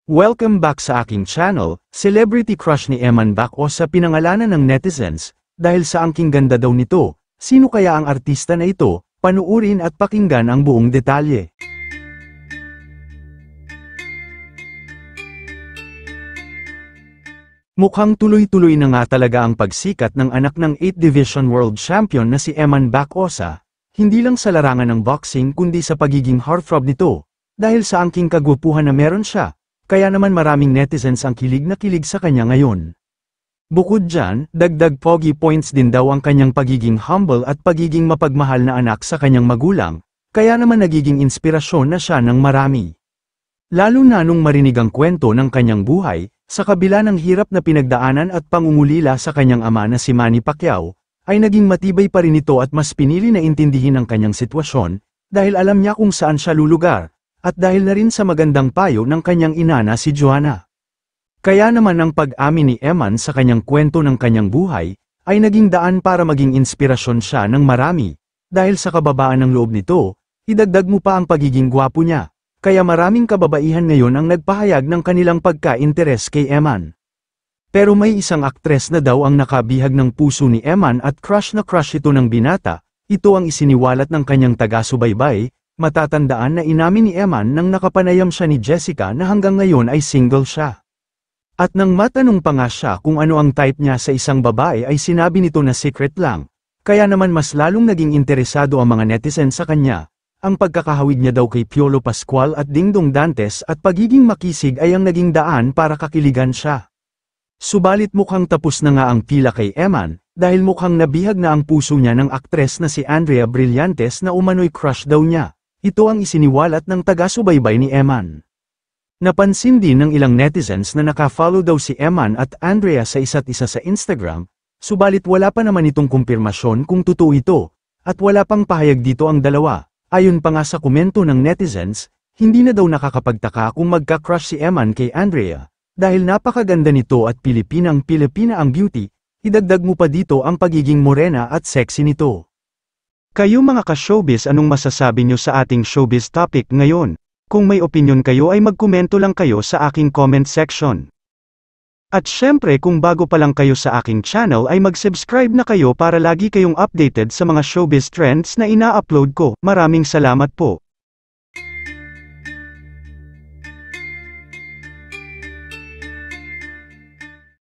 Welcome back sa aking channel. Celebrity crush ni Eman Baco sa pinangalanan ng netizens, dahil sa angking ganda daw nito. Sino kaya ang artista na ito? Panuurin at pakinggan ang buong detalye. Mukhang tuloy-tuloy na nga talaga ang pagsikat ng anak ng 8th Division World Champion na si Eman Baco, hindi lang sa larangan ng boxing kundi sa pagiging heartthrob nito, dahil sa angking kagwapuhan na meron siya. Kaya naman maraming netizens ang kilig na kilig sa kanya ngayon. Bukod dyan, dagdag pogi points din daw ang kanyang pagiging humble at pagiging mapagmahal na anak sa kanyang magulang, kaya naman nagiging inspirasyon na siya ng marami. Lalo na nung marinig ang kwento ng kanyang buhay, sa kabila ng hirap na pinagdaanan at pangungulila sa kanyang ama na si Manny Pacquiao, ay naging matibay pa rin ito at mas pinili na intindihin ang kanyang sitwasyon, dahil alam niya kung saan siya lulugar. At dahil na rin sa magandang payo ng kanyang ina na si Joanna. Kaya naman ang pag-amin ni Eman sa kanyang kwento ng kanyang buhay, ay naging daan para maging inspirasyon siya ng marami. Dahil sa kababaan ng loob nito, idagdag mo pa ang pagiging gwapo niya. Kaya maraming kababaihan ngayon ang nagpahayag ng kanilang pagka-interes kay Eman. Pero may isang aktres na daw ang nakabihag ng puso ni Eman at crush na crush ito ng binata. Ito ang isiniwalat ng kanyang taga-subaybay. Matatandaan na inamin ni Eman nang nakapanayam siya ni Jessica na hanggang ngayon ay single siya. At nang matanong pa nga siya kung ano ang type niya sa isang babae ay sinabi nito na secret lang, kaya naman mas lalong naging interesado ang mga netizen sa kanya. Ang pagkakahawig niya daw kay Piolo Pascual at Dingdong Dantes at pagiging makisig ay ang naging daan para kakiligan siya. Subalit mukhang tapos na nga ang pila kay Eman, dahil mukhang nabihag na ang puso niya ng aktres na si Andrea Brillantes na umano'y crush daw niya. Ito ang isiniwalat ng taga-subaybay ni Eman. Napansin din ng ilang netizens na naka-follow daw si Eman at Andrea sa isa't isa sa Instagram, subalit wala pa naman itong kumpirmasyon kung totoo ito, at wala pang pahayag dito ang dalawa. Ayon pa nga sa komento ng netizens, hindi na daw nakakapagtaka kung magka-crush si Eman kay Andrea, dahil napakaganda nito at Pilipinang-Pilipina ang beauty, idagdag mo pa dito ang pagiging morena at sexy nito. Kayo mga ka-showbiz, anong masasabi nyo sa ating showbiz topic ngayon? Kung may opinion kayo ay magkomento lang kayo sa aking comment section. At syempre kung bago pa lang kayo sa aking channel ay mag-subscribe na kayo para lagi kayong updated sa mga showbiz trends na ina-upload ko. Maraming salamat po.